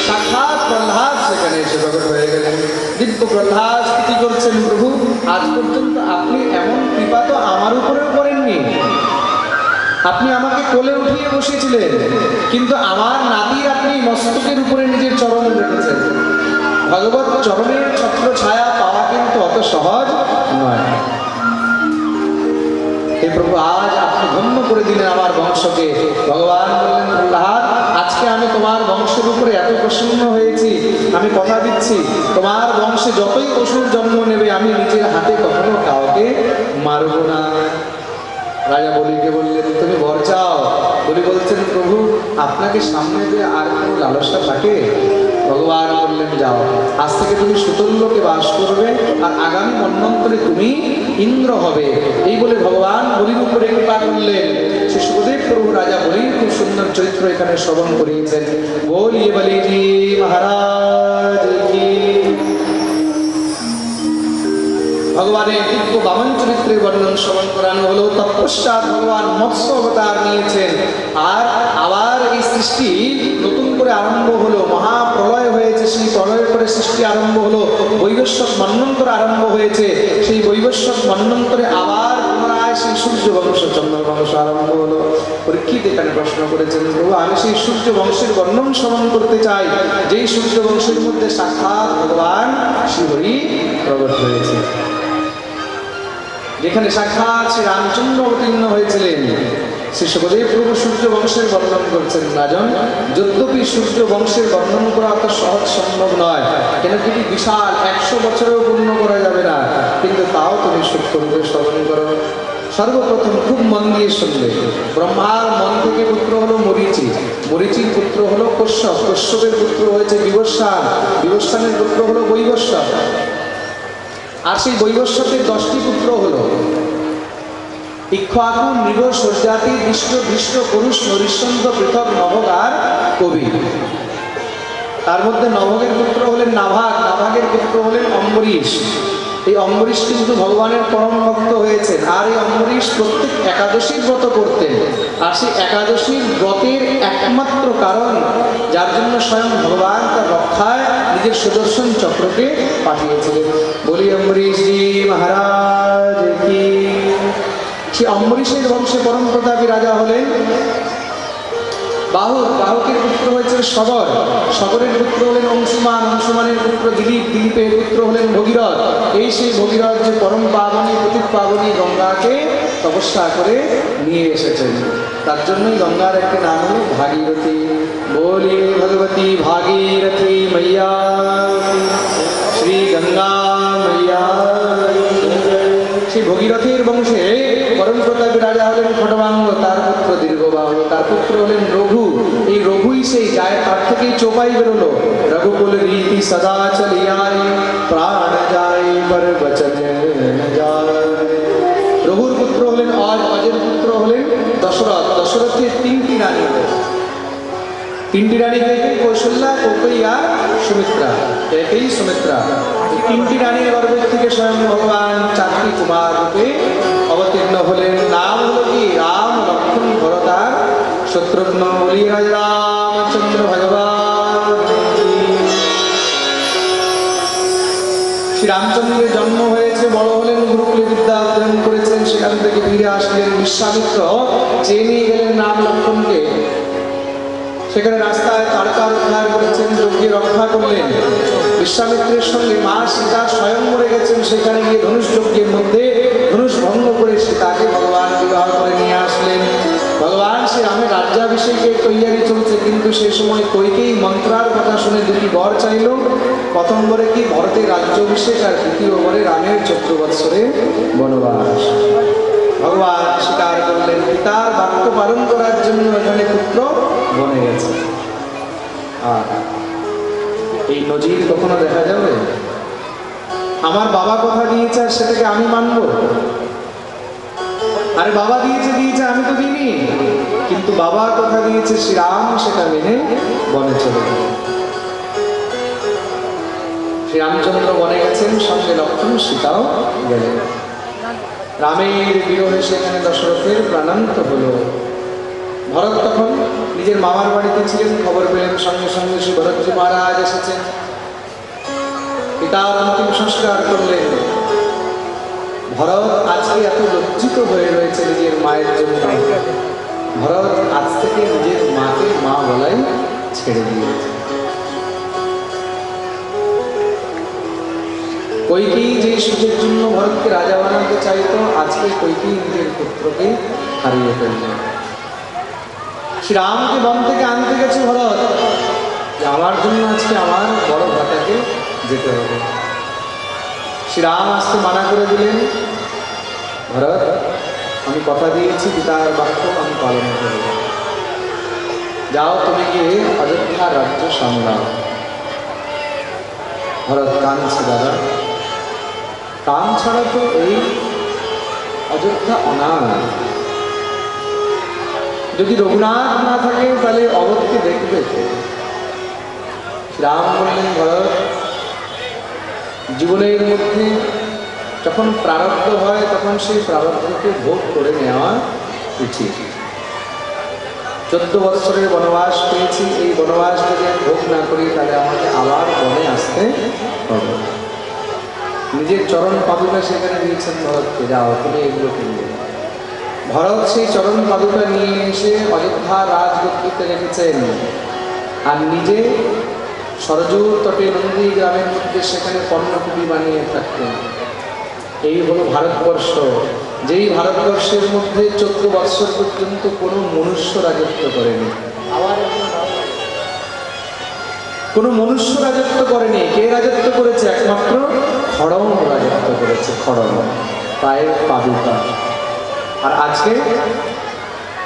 সাক্ষাৎ প্রহ্লাদ সেখানে এসে প্রকট হয়ে গেলেন। দিব্য প্রহ্লাদ স্থিতি করছেন, প্রভু আজ পর্যন্ত আপনি এমন কৃপা তো আমার উপরেও করেননি। আপনি আমাকে কোলে উঠিয়ে বসেছিলেন, কিন্তু আমার নাতির আপনি মস্তকের উপরে নিজের চরণ রেখেছেন। ভগবত চরণের ছত্র ছায়া পাওয়া কিন্তু অত সহজ নয়। হে প্রভু, আজ আপনি ধন্য করে দিলেন আমার বংশকে। ভগবান বললেন, প্রহ্লাদ, আজকে আমি তোমার বংশের উপরে এত প্রসন্ন হয়েছি, আমি কথা দিচ্ছি তোমার বংশে যতই অসুর জন্ম নেবে আমি নিজের হাতে কখনো কাউকে মারব না। রাজা বলিকে বললেন, তুমি বর চাও? বলি বলছেন, প্রভু আপনাকে সামনে দিয়ে আর কোনো লালসা থাকে? ভগবান বললেন, যাও, আজ থেকে তুমি সুতল্যকে বাস করবে, আর আগামী মন্বন্তরে তুমি ইন্দ্র হবে। এই বলে ভগবান বলির উপরে কৃপা করলেন। শ্রী সুখদেব প্রভু রাজা বলির খুব সুন্দর চরিত্র এখানে শ্রবণ করিয়েছেন। বলিয়ে বলিজি মহারাজ কি। ভগবানের দিব্য বামন চরিত্রের বর্ণন শ্রবণ করানো হলো। তৎপশ্চাৎ ভগবান মৎস্য অবতার নিয়েছেন, আর আবার এই সৃষ্টি নতুন করে আরম্ভ হলো। মহাপ্রলয় হয়েছে, সেই প্রলয়ের পরে সৃষ্টি আরম্ভ হলো। বৈবস্বত মন্বন্তর আরম্ভ হয়েছে, সেই বৈবস্বত মন্বন্তরে আবার পুনরায় সেই সূর্য বংশ চন্দ্র বংশ আরম্ভ হলো। পরীক্ষিত এখানে প্রশ্ন করেছেন, প্রভু আমি সেই সূর্য বংশের বর্ণন শ্রবণ করতে চাই, যেই সূর্য বংশের মধ্যে সাক্ষাৎ ভগবান শ্রীহরি প্রকট হয়েছে, যেখানে সাক্ষাৎ শ্রী রামচন্দ্র অবতীর্ণ হয়েছিলেন। শ্রী সুখদেব প্রভু সূর্য বংশের বর্ণন করছেন। রাজন, যদ্যপি সূর্য বংশের বর্ণন করা অত সহজ সম্ভব নয়, কেন কি বিশাল 100 বছরেও পূর্ণ করা যাবে না, কিন্তু তাও তুমি সূক্ষ্মরূপে শ্রবণ করো। সর্বপ্রথম খুব মন দিয়ে শুনবে। ব্রহ্মার মন থেকে পুত্র হলো মরীচি, মরীচির পুত্র হলো কশ্যপ, কশ্যপের পুত্র হয়েছে বিবস্বান, বিবস্বানের পুত্র হলো বৈবস্বত, আর সেই বৈবস্বতের 10টি পুত্র হলো ইক্ষ্বাকু, মৃগ, সর্যাতি, বিষ্ণ, ধৃষ্ট, পুরুষ, নরিষ্যন্ত, পৃথক, নভগ আর কবি। তার মধ্যে নভগের পুত্র হলেন নাভাগ, নাভাগের পুত্র হলেন অম্বরীশ। এই অম্বরীশ কিন্তু ভগবানের পরম ভক্ত হয়েছেন, আর এই অম্বরীশ প্রত্যেক একাদশীর ব্রত করতেন, আর সেই একাদশীর ব্রতের একমাত্র কারণ, যার জন্য স্বয়ং ভগবান তার রক্ষায় নিজের সুদর্শন চক্রকে পাঠিয়েছিলেন। বলি অম্বরীশজি মহারাজ কি। সে অম্বরীশের বংশে পরম প্রতাপী রাজা হলেন বাহুক, বাহুকের পুত্র হয়েছে সগর, সগরের পুত্র হলেন অংশুমান, অংশুমানের পুত্র দিলীপ, দিলীপের পুত্র হলেন ভগীরথ। এই সেই ভগীরথ যে পরম পাবনী পতিত পাবনী গঙ্গাকে তপস্যা করে নিয়ে এসেছেন, তার জন্যই গঙ্গার একটি নাম হল ভাগীরথী। বলি ভগবতী ভাগীরথী मैया শ্রী গঙ্গা मैया। সেই ভগীরথীর বংশে পরম প্রতাপী রাজা হলেন খটবাঙ্গ, তার পুত্র দীর্ঘবাহু, তার পুত্র হলেন রঘু। এই রঘুই সেই যায়, তার থেকেই চোপাই বেরোলো। রঘুকুল রীতি সদা চলিয়াই, প্রাণ যায় পর বচন যায়। রঘুর পুত্র হলেন অজ, অজের পুত্র হলেন দশরথ। দশরথের 3টি রানী হলেন, 3টি রানী থেকে কৌশল্যা, কৌকেয়ী আর সুমিত্রা, একেই সুমিত্রা। 3টি রানীর গর্ভের থেকে স্বয়ং ভগবান 4টি কুমার রূপে অবতীর্ণ হলেন। নাম হল কি? রাম, লক্ষ্মণ, ভরত আর শত্রুঘ্ন। বলি রামচন্দ্র ভগবান। শ্রী রামচন্দ্রের জন্ম হয়েছে, বড় হলেন, গুরুকুলে বিদ্যা অধ্যয়ন করেছেন, সেখান থেকে ফিরে আসলেন। বিশ্বামিত্র চেয়ে নিয়ে গেলেন রাম লক্ষ্মণকে, সেখানে রাস্তায় তারকার উদ্ধার করেছেন, যজ্ঞে রক্ষা করলেন। বিশ্বামিত্রের সঙ্গে মা সীতা স্বয়ং মরে গেছেন, সেখানে গিয়ে ধনুষ যজ্ঞের মধ্যে ধনুষ ভঙ্গ করে সীতাকে ভগবান বিবাহ করে নিয়ে আসলেন। ভগবান শ্রী রামের রাজ্যাভিষেকের তৈয়ারি চলছে, কিন্তু সে সময় কইকেয়ী মন্ত্রার কথা শুনে 2টি বর চাইল। প্রথম বরে কি ভরতের রাজ্যাভিষেক, আর দ্বিতীয় বরে রামের 14 বৎসরের বনবাস। ভগবান স্বীকার করলেন, পিতার বাক্য পালন করার জন্য এখানে পুত্র বনে গেছে। আর এই নজির কখনো দেখা যাবে? আমার বাবা কথা দিয়েছে আর সেটাকে আমি মানব? আরে বাবা দিয়েছে দিয়েছে, আমি তো দিইনি, কিন্তু বাবা কথা দিয়েছে শ্রীরাম, সেটা মেনে বনে চলে গেল। শ্রীরামচন্দ্র বনে গেছেন, সঙ্গে লক্ষ্মণ সীতাও গেলেন। রামের বিরহে সেখানে দশরথের প্রাণান্ত হলো। ভরত তখন নিজের মামার বাড়িতে ছিলেন, খবর পেলেন, সঙ্গে সঙ্গে শ্রী ভরতজি মহারাজ এসেছেন, পিতার অন্তিম সংস্কার করলেন। ভরত আজকে এত লজ্জিত হয়ে রয়েছে নিজের মায়ের জন্য। ভরত আজ থেকে নিজের মাকে মা বলাই ছেড়ে দিয়েছে। কৈকেয়ী যেই সুখের জন্য ভরতকে রাজা বানাতে চাইতো, আজকে কৈকেয়ী নিজের পুত্রকে হারিয়ে ফেলল। শ্রীরামকে বন থেকে আনতে গেছে ভরত, আমার জন্য আজকে আমার বড় ভ্রাতাকে যেতে হবে। শ্রীরাম আসতে মানা করে দিলেন, ভরত আমি কথা দিয়েছি, পিতার বাক্য আমি পালন করব, যাও তুমি গিয়ে অযোধ্যা রাজ্য সামলাও। ভরত কাঁদছে, দাদা কান ছাড়া তো এই অযোধ্যা অনাথ, যদি রঘুনাথ না থাকে তাহলে অবধকে দেখবে। রাম বললেন, ভরত জীবনের মধ্যে যখন প্রারব্ধ হয় তখন সেই প্রারব্ধকে ভোগ করে নেওয়া উচিত। 14 বৎসরের বনবাস পেয়েছি, এই বনবাস যদি ভোগ না করি তাহলে আমাকে আবার বনে আসতে হবে। নিজের চরণ পাদুকা সেখানে দিয়েছেন ভরতকে, যাও তুমি এগুলো কিনবে। ভরত সেই চরণ পাদুকা নিয়ে এসে অযোধ্যা রাজগদ্দিতে রেখেছেন, আর নিজে সরজুর তটে নন্দী গ্রামের মধ্যে সেখানে পর্ণকুটি বানিয়ে থাকতেন। এই হলো ভারতবর্ষ, যেই ভারতবর্ষের মধ্যে 14 বৎসর পর্যন্ত কোনো মনুষ্য রাজত্ব করেনি। কোনো মনুষ্য রাজত্ব করেনি। কে রাজত্ব করেছে? একমাত্র খড়ম রাজত্ব করেছে, খড়ম পায়ের পাদুকা। আর আজকে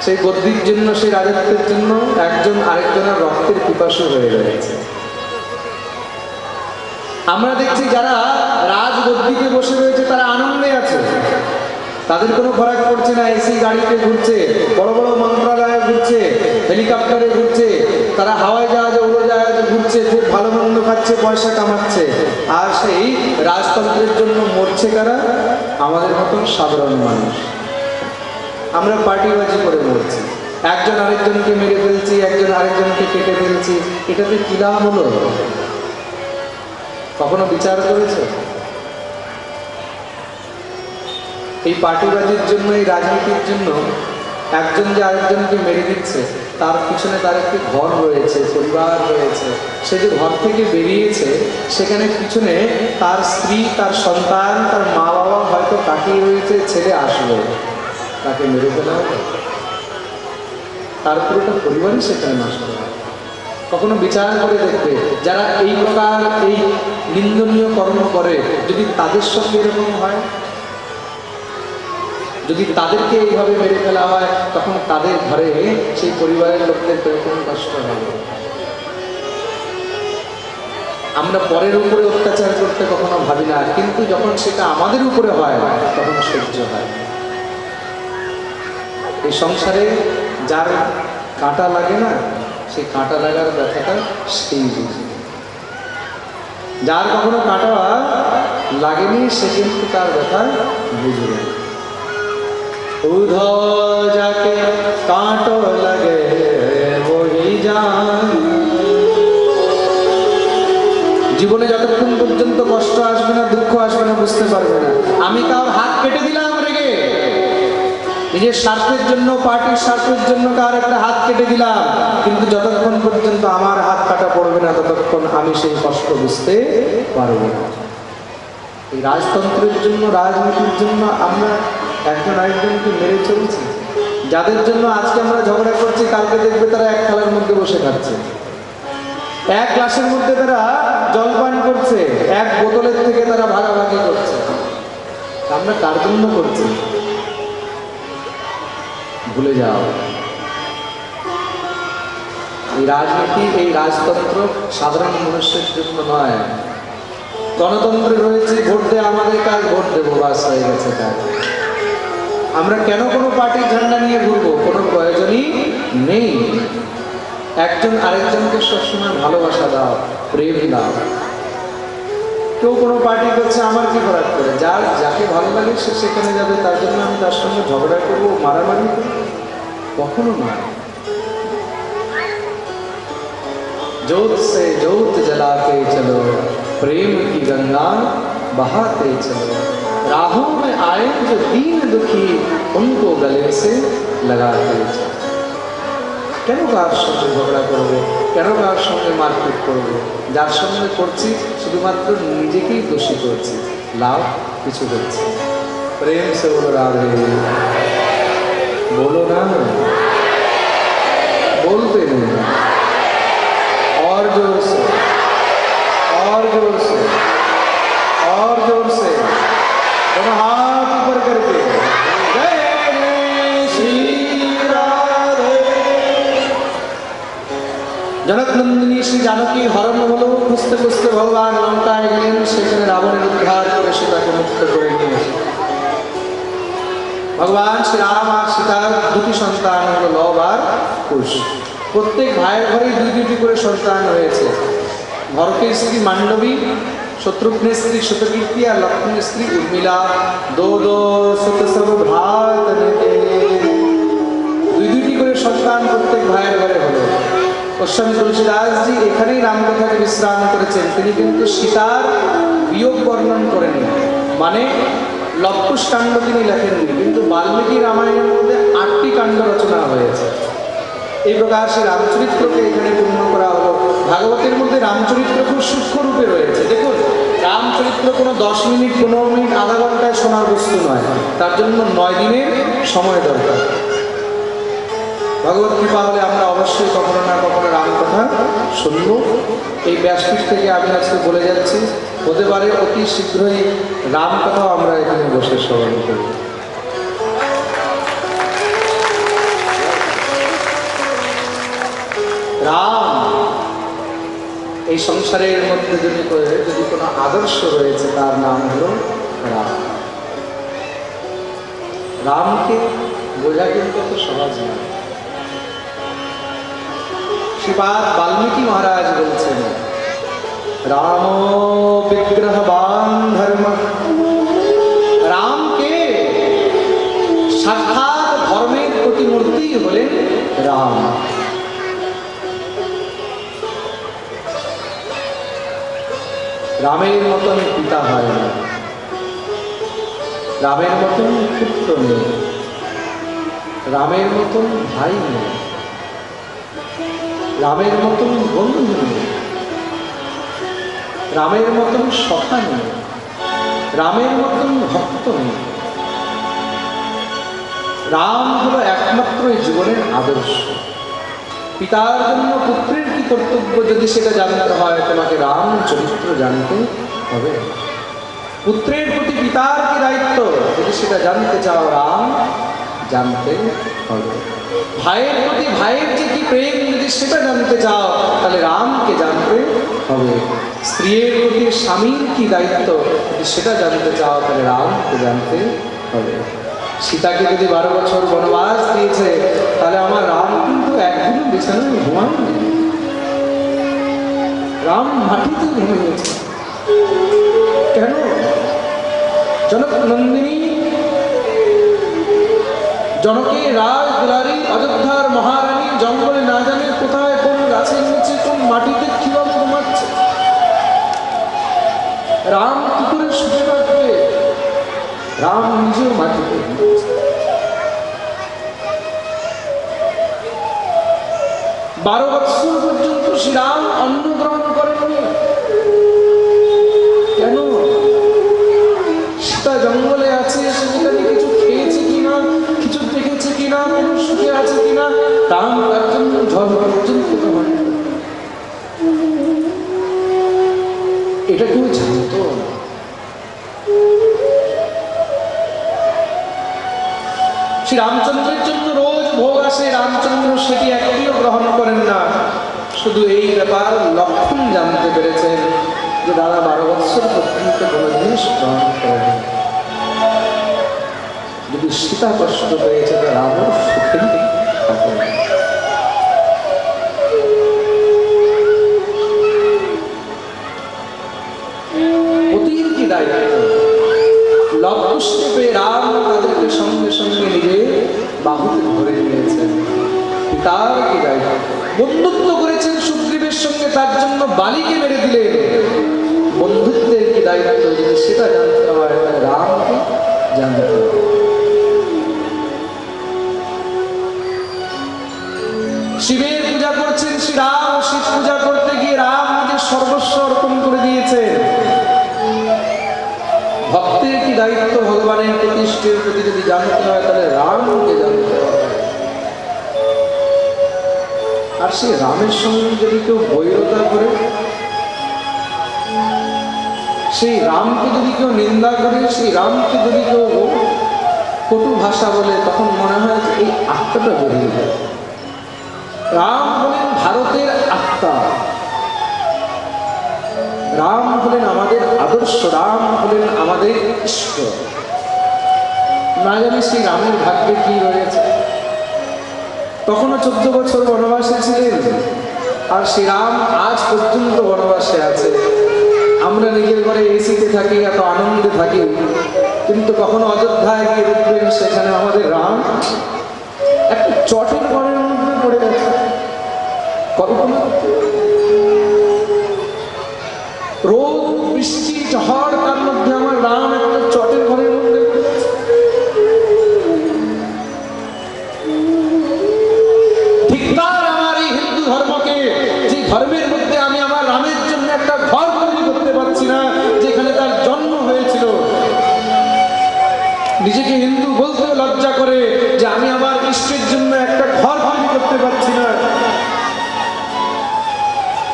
সেই গদ্দির জন্য, সেই রাজত্বের জন্য একজন আরেকজনের রক্তের পিপাসু হয়ে রয়েছে। আমরা দেখছি যারা রাজগদ্দিতে বসে রয়েছে তারা আনন্দে আছে, তাদের কোনো ফরাক পড়ছে না। এসি গাড়িতে ঘুরছে, বড় বড় মন্ত্রণালয়ে ঘুরছে, হেলিকপ্টারে ঘুরছে, তারা হাওয়াই জাহাজে উড়োজাহাজে ঘুরছে, খুব ভালো মন্দ খাচ্ছে, পয়সা কামাচ্ছে। আর সেই রাজতন্ত্রের জন্য মরছে কারা? আমাদের মতন সাধারণ মানুষ। আমরা পার্টিবাজি করে মরছি, একজন আরেকজনকে মেরে ফেলছি, একজন আরেকজনকে কেটে ফেলছি। এটাতে কি লাভ হলো? কখনো বিচার করেছে? এই পার্টিবাজির জন্য, এই রাজনীতির জন্য একজন যে আরেকজনকে মেরে দিচ্ছে, তার পিছনে তার একটি ঘর রয়েছে, পরিবার রয়েছে। সে যে ঘর থেকে বেরিয়েছে সেখানে পিছনে তার স্ত্রী, তার সন্তান, তার মা বাবা হয়তো তাকিয়ে রয়েছে, ছেলে আসবে, তাকে মেরে ফেলা হবে, তার পুরোটা পরিবারই সেখানে নষ্ট হবে। কখনো বিচার করে দেখবে যারা এই প্রকার এই নিন্দনীয় কর্ম করে, যদি তাদের সঙ্গে এরকম হয়, যদি তাদেরকে এইভাবে মেরে ফেলা হয়, তখন তাদের ঘরে সেই পরিবারের লোকদের কিরকম কষ্ট হবে। আমরা পরের উপরে অত্যাচার করতে কখনো ভাবি না, কিন্তু যখন সেটা আমাদের উপরে হয় তখন সহ্য হয়। এই সংসারে যার কাঁটা লাগে না, সেই কাঁটা লাগার ব্যথাটা সেই বুঝে। যার কখনো কাঁটা লাগেনি সে কিন্তু তার ব্যথা বুঝবে। উধো যাকে কাঁটো লাগে ওই জান। জীবনে যতক্ষণ পর্যন্ত কষ্ট আসবে না, দুঃখ আসবে না, বুঝতে পারবে না। আমি কারোর হাত কেটে দিলাম রেগে, নিজের স্বার্থের জন্য, পার্টির স্বার্থের জন্য কার একটা হাত কেটে দিলাম, কিন্তু যতক্ষণ পর্যন্ত আমার হাত কাটা পড়বে না ততক্ষণ আমি সেই কষ্ট বুঝতে পারবো না। এই রাজতন্ত্রের জন্য, রাজনীতির জন্য আমরা একজন আরেকজনকে মেরে চলছি। যাদের জন্য আজকে আমরা ঝগড়া করছি, কালকে দেখবে তারা এক থালার মধ্যে বসে খাচ্ছে, এক গ্লাসের মধ্যে তারা জলপান করছে, এক বোতলের থেকে তারা ভাগাভাগি করছে। আমরা কার জন্য করছি? ভুলে যাও। এই রাজনীতি, এই রাজতন্ত্র সাধারণ মানুষের জন্য নয়। গণতন্ত্রে রয়েছে ভোট দেয় আমাদের কাজ, ভোট দেবো, বাস হয়ে গেছে কাজ। আমরা কেন কোনো পার্টির ঝান্ডা নিয়ে ঘুরবো? কোনো প্রয়োজনই নেই। একজন আরেকজনকে সবসময় ভালোবাসা দাও, প্রেম দাও। কেউ কোনো পার্টি করছে, আমার কি ফরাক করে? যার যাকে ভালো লাগে সে সেখানে যাবে, তার জন্য আমি তার সঙ্গে ঝগড়া করবো, মারামারি করবো? কখনো নয়। जोत से जोत जलाते चलो, प्रेम की गंगा बहाते चलो, राहों में आए जो दीन दुखी उनको गले से लगाते चलो। কেন কার সঙ্গে ঝগড়া করবো? কেন কার সঙ্গে মারপিট করবো? যার সঙ্গে করছি শুধুমাত্র নিজেকেই দোষী করছি। लाभ কিছু হচ্ছে। प्रेम से बोलो राधे, बोलो ना, बोलते नहीं, और जोर से, और जोर से, और जोर से, दोनों हाथ ऊपर करके जय श्री राधे। जनक नंदिनी श्री जानकी हरण হলো, খুঁজতে খুঁজতে ভগবান লঙ্কায় গেলেন, সেখানে রাবণের উদ্ধার করে সীতাকে মুক্ত করে নিয়ে এসেছেন। ভগবান শ্রী রাম আর সীতার দুটি সন্তান হলো লব আর কুশ। প্রত্যেক ভাইয়ের ঘরেই দুই দুটি করে সন্তান রয়েছে। ভরতের স্ত্রী মান্ডবী, শত্রুঘ্নের স্ত্রী শতকীর্তি আর লক্ষ্মণের স্ত্রী উর্মিলা। দো দো শত সব ভ্রাত দুই দুটি করে সন্তান প্রত্যেক ভাইয়ের ঘরে হলো। গোস্বামী তুলসীদাসজি এখানেই রামকথাকে বিশ্রাম করেছেন। তিনি কিন্তু সীতার বিয়োগ বর্ণন করেনি, মানে লবকুশ কাণ্ড তিনি লেখেননি, কিন্তু বাল্মীকি রামায়ণের মধ্যে 8টি কাণ্ড রচনা হয়েছে। এই প্রকার সে রামচরিত্রকে এখানে পূর্ণ করা হলো। ভাগবতের মধ্যে রামচরিত্র খুব সূক্ষ্ম রূপে রয়েছে। দেখুন, রামচরিত্র কোনো 10 মিনিট 15 মিনিট আধা ঘন্টায় শোনার বস্তু নয়, তার জন্য 9 দিনের সময় দরকার। ভগবত কৃপা হলে আমরা অবশ্যই কখনো না কখনো রামকথা শুনব। এই ব্যাসপীঠ থেকে আমি আজকে বলে যাচ্ছি, হতে পারে অতি শীঘ্রই রামকথাও আমরা এখানে বসে শ্রবণ করব। রাম এই সংসারের মধ্যে যদি কোনো আদর্শ রয়েছে, তার নাম হলো রাম। রামকে বোঝা কিন্তু অত সহজ নয়। শ্রীপাদ বাল্মীকি মহারাজ বলছেন, রাম বিগ্রহবান ধর্ম। রামকে সাক্ষাৎ ধর্মের প্রতিমূর্তি হলেন রাম। রামের মতন পিতা হয় না, রামের মতন পুত্র নেই, রামের মতন ভাই নেই, রামের মতন বন্ধু নেই, রামের মতন সখা নেই, রামের মতন ভক্ত নেই। রাম হলো একমাত্র এই জীবনের আদর্শ। পিতার জন্য পুত্রের কি কর্তব্য যদি সেটা জানতে হয়, তোমাকে রাম চরিত্র জানতে হবে। পুত্রের প্রতি পিতার কি দায়িত্ব, যদি সেটা জানতে চাও, রাম জানতে হবে। ভাইয়ের প্রতি ভাইয়ের যে কি প্রেম, যদি সেটা জানতে চাও, তাহলে রামকে জানতে হবে। স্ত্রীর প্রতি স্বামীর কি দায়িত্ব, যদি সেটা জানতে চাও, তাহলে রামকে জানতে হবে। সীতাকে যদি 12 বছর বনবাস দিয়েছে, তাহলে আমার রাম কিন্তু একদিনও বিছানায় ঘুমায়নি। রাম মাটিতে ঘুমিয়েছে। কেন? জনক নন্দিনী, জনকের রাজ দুলারী, অযোধ্যার মহারানী জঙ্গলে না জানে কোথায়, কোন গাছের নিচে, কোন মাটিতে কিভাবে ঘুমাচ্ছে। রাম কি করে শুয়ে রাখবে? রাম নিজেও মাটিতে ঘুমাচ্ছে। 12 বৎসর পর্যন্ত শ্রীরাম অন্ন গ্রহণ করেননি। কেন? সীতা জঙ্গলে আছে, সেখানে কিছু খেয়েছে কিনা, কিছু দেখেছে কিনা, কোনো সুখে আছে কিনা, রাম তার জন্য জল পর্যন্ত গ্রহণ করে। এটা কেউ জানত না। শ্রী রামচন্দ্রের জন্য রোজ ভোগ আসে, রামচন্দ্র সেটি একটিও গ্রহণ করেন না। শুধু এই ব্যাপার লক্ষণ জানতে পেরেছেন যে দাদা 12 বৎসর পর্যন্ত কোনো জিনিস গ্রহণ করেন। যদি সীতা কষ্ট পেয়েছে, রাবণ সুখেই থাকেন। পতির কি দায়িত্ব? লবকুশকে পেয়ে রাম তাদেরকে সঙ্গে সঙ্গে নিজে বাহুতে ধরে নিয়েছেন। পিতার কি দায়িত্ব? বন্ধুত্ব করেছেন সুগ্রীবের সঙ্গে, তার জন্য বালিকে মেরে দিলেন। বন্ধুত্বের কি দায়িত্ব, যদি সেটা জানতে হয়, তাহলে রামকে জানতে হবে। শিবের পূজা করছেন শ্রীরাম, শিব পূজা করতে গিয়ে রাম নিজের সর্বস্ব অর্পণ করে দিয়েছেন। ভক্তের কি দায়িত্ব ভগবানের প্রতিষ্ঠের প্রতি যদি জানতে হয় তাহলে রামকে জানতে হবে। আর সেই রামের সঙ্গে যদি কেউ বৈরতা করে, সেই রামকে যদি কেউ নিন্দা করে, সেই রামকে যদি কেউ কটু ভাষা বলে, তখন মনে হয় যে এই আত্মাটা বেরিয়ে যায়। রাম হলেন ভারতের আত্মা, রাম হলেন আমাদের আদর্শ, রাম হলেন আমাদের ইষ্ট। না জানি সেই রামের ভাগ্যে কি রয়েছে। তখনও 14 বছর বনবাসে ছিলেন, আর শ্রী রাম আজ পর্যন্ত বনবাসে আছে। আমরা নিজের ঘরে এসিতে থাকি, এত আনন্দে থাকি, কিন্তু কখনো অযোধ্যায় গিয়ে দেখবেন সেখানে আমাদের রাম একটা চটের ঘরের মধ্যে পড়ে গেছে। কল্পনা, রোদ বৃষ্টি ঝড়, তার মধ্যে আমার রাম একটা চটের ঘরের মধ্যে পড়ে গেছে। ধিক্কার আমার এই হিন্দু ধর্মকে, যে ধর্মের মধ্যে আমি আমার রামের জন্য একটা ঘর তৈরি করতে পারছি না, যেখানে তার জন্ম হয়েছিল। নিজেকে হিন্দু বলতেও লজ্জা করে যে আমি আমার ইষ্টের জন্য একটা ঘর তৈরি করতে পারছি না।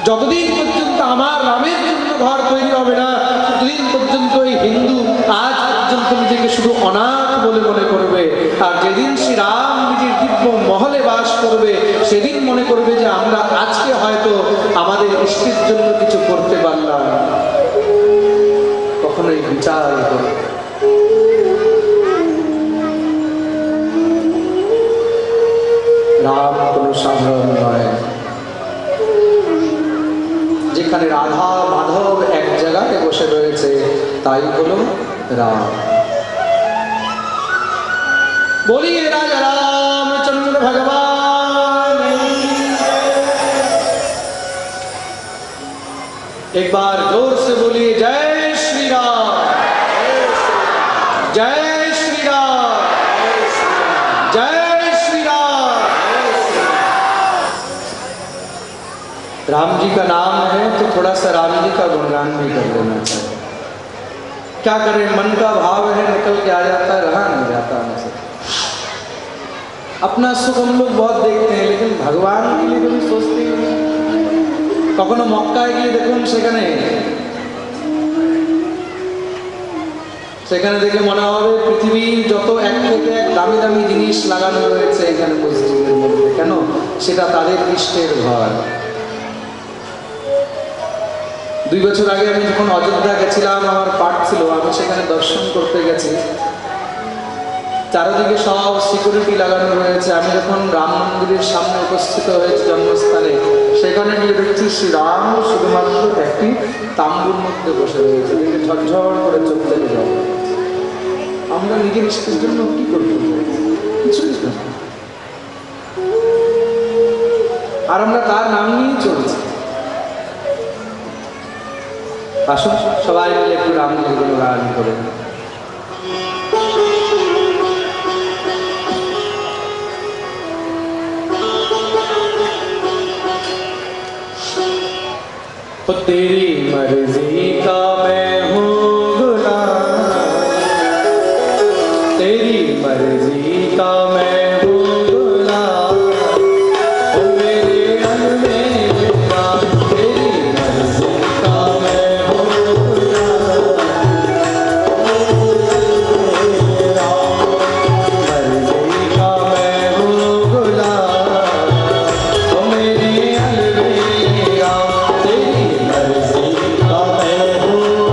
যতদিন পর্যন্ত আমার রামের জন্য ঘর তৈরি হবে না, ততদিন পর্যন্ত এই হিন্দু আজ পর্যন্ত নিজেকে শুধু অনাথ বলে মনে করবে। আর যেদিন শ্রী রাম নিজের দিব্য মহলে বাস করবে, সেদিন মনে করবে যে আমরা আজকে হয়তো আমাদের ইষ্টের জন্য কিছু করতে পারলাম। কখনোই বিচার করবে। রাম কোনো সাধারণ নয়। যেখানে রাধা মাধব এক জায়গায় বসে রয়েছে, তাই হলো রাম। বলিয়ে রাজা রামচন্দ্র ভগবান। एक बार जोर से बोलिए जय श्री राम, जय श्री राम, जय श्री राम। राम जी का नाम है तो थोड़ा सा राम जी का गुणगान भी कर लेना चाहिए। क्या करें, मन का भाव है, निकल के आ जाता है, रहा नहीं जाता हमसे। अपना सुख हम लोग बहुत देखते हैं, लेकिन भगवान के लिए कभी सोचते ही नहीं। কখনো মক্কায় গিয়ে দেখুন, সেখানে দেখে মনে হবে পৃথিবীর যত এক থেকে এক দামি দামি জিনিস লাগানো রয়েছে এখানে মসজিদের মধ্যে। কেন? সেটা তাদের ইষ্টের ঘর। 2 বছর আগে আমি যখন অযোধ্যা গেছিলাম, আমার পাঠ ছিল, আমি সেখানে দর্শন করতে গেছি। চারদিকে সব সিকিউরিটি লাগানো রয়েছে। আমি যখন রাম মন্দিরের সামনে উপস্থিত হয়েছি জন্মস্থানে, সেখানে গিয়ে দেখছি শ্রীরাম শুধুমাত্র একটি তাম্বুর মধ্যে বসে রয়েছে। দেখে ঝরঝর করে চোখ থেকে যাও। আমরা নিজের ইষ্টের জন্য কি করতে কিছুই না, আর আমরা তার নাম নিয়েই চলছি। আসুন সবাই মিলে একটু রামকে গুণগান করে। तेरी मर्जी का मैं हूँ गुलाम, तेरी मर्जी का मैं हूँ गुलाम, ओ मेरे मन में मेरा, तेरी मर्जी का मैं हूँ गुलाम, मेरा मर्जी का मैं हूँ गुलाम, ओ मेरे अलविदा, तेरी मर्जी का मैं हूँ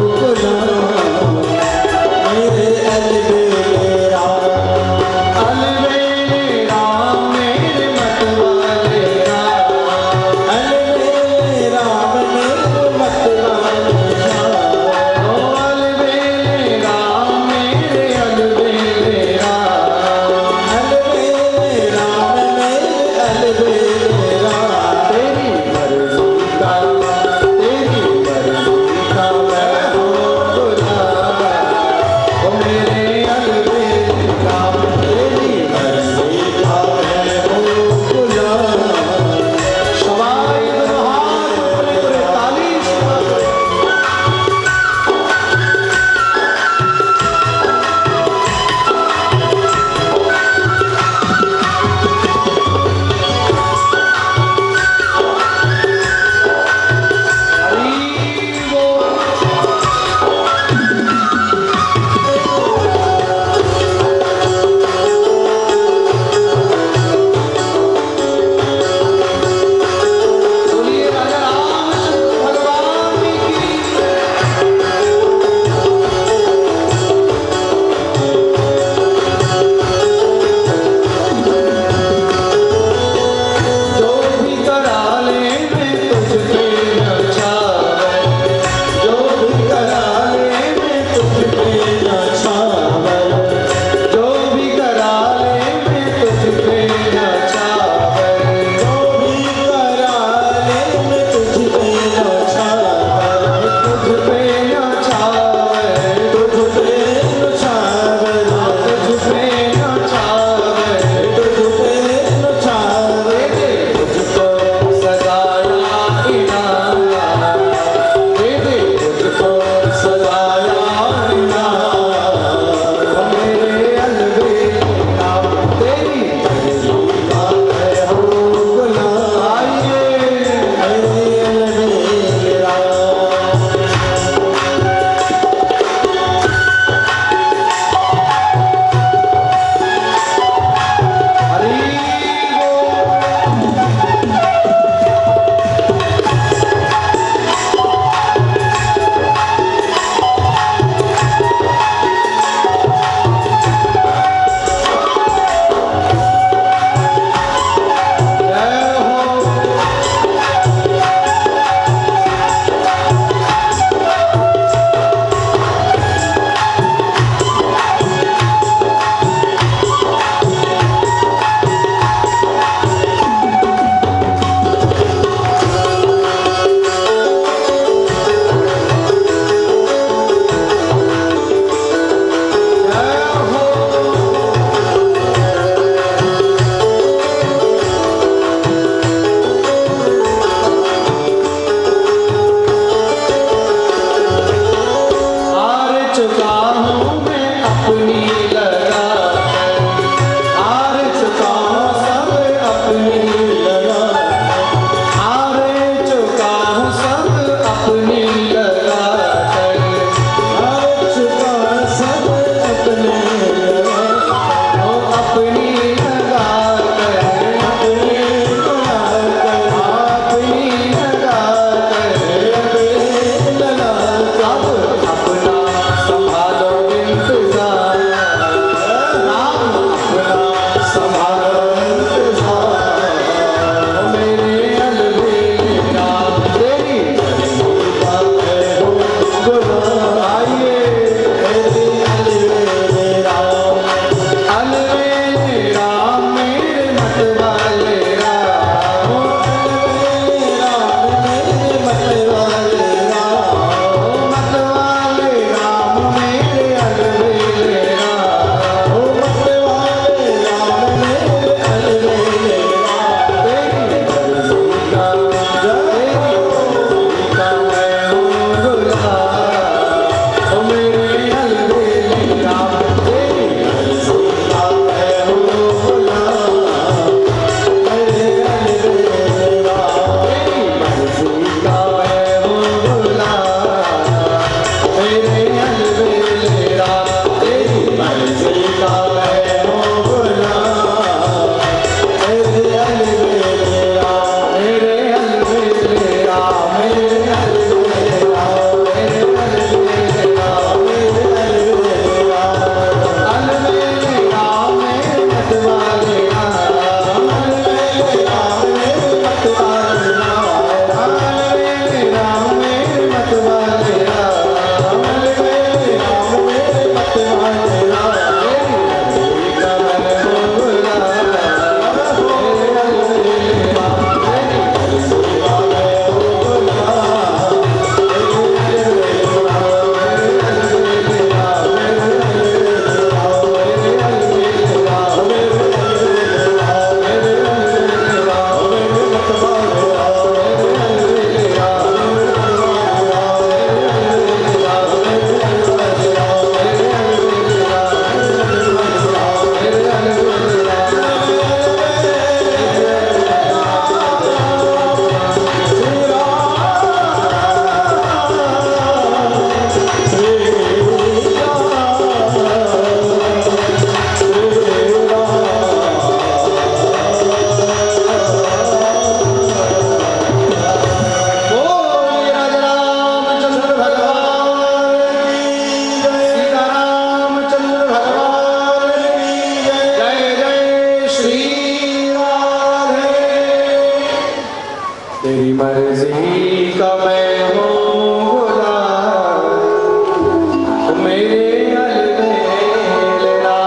मेरे अलबेला।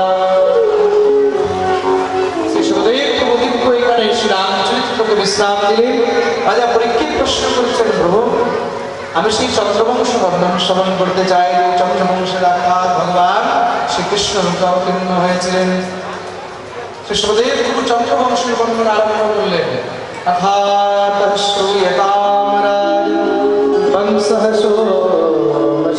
শ্রী সুখদেব প্রভু এখানে শ্রী রামচরিত্রকে বিশ্রাম দিলেন। রাজা পরীক্ষিত প্রশ্ন করেছেন, প্রভু আমি সেই চন্দ্রবংশ বর্ণন শ্রবণ করতে চাই। চন্দ্রবংশের আখ্যাত ভগবান শ্রীকৃষ্ণ রূপে অবতীর্ণ হয়েছিলেন। শ্রী সুখদেব প্রভু চন্দ্রবংশের বর্ণন আরম্ভ করলেন। अथात श्रूयताम राजन् वंशः सोमस्यपाः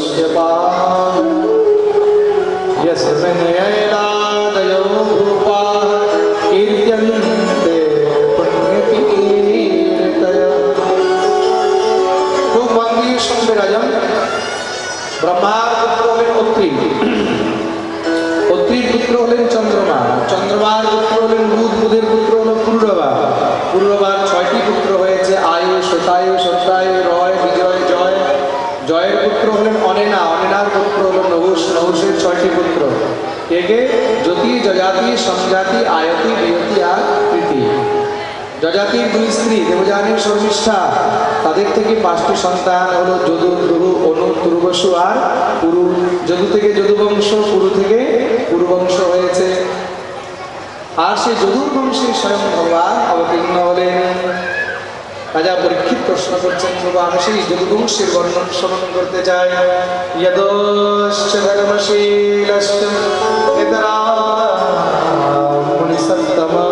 यस्य विनयेनादयो भूपाः कीर्त्यन्ते पुण्यकीर्तयः। খুব মন দিয়ে শুনবে রাজন। ব্রহ্মার পুত্র হলেন অত্রি, অত্রির পুত্র হলেন চন্দ্রমা, চন্দ্রমার পুত্র হলেন বুধ, বুধের পুত্র হল পুরুরবা, পুরুরবার 6টি পুত্র হয়েছে, আয়ু, শতায়ু, সত্রায়ু, রয়, বিজয়, জয়। জয়ের পুত্র হলেন অনেনা, অনেনার পুত্র হল নহুষ, নহুষের 6টি পুত্র। কে কে? জ্যোতি, যজাতি, সমজাতি, আয়তি, বিয়তি আর প্রীতি। যজাতির 2 স্ত্রী দেবযানী, শর্মিষ্ঠা, তাদের থেকে 5টি সন্তান হলো যদু, দ্রুহু, অনু, তুর্বসু আর পুরু। যদু থেকে যদুবংশ, পুরু থেকে পুরুবংশ হয়েছে। আর সেই যদুর বংশে স্বয়ং ভগবান অবতীর্ণ হলেন। রাজা পরীক্ষিত প্রশ্ন করছেন, প্রভু আমি সেই যদুবংশের বর্ণন শ্রবণ করতে চাই। যদশ্চ ধর্মশীলশ্চ ইতরা মুনিসত্তমা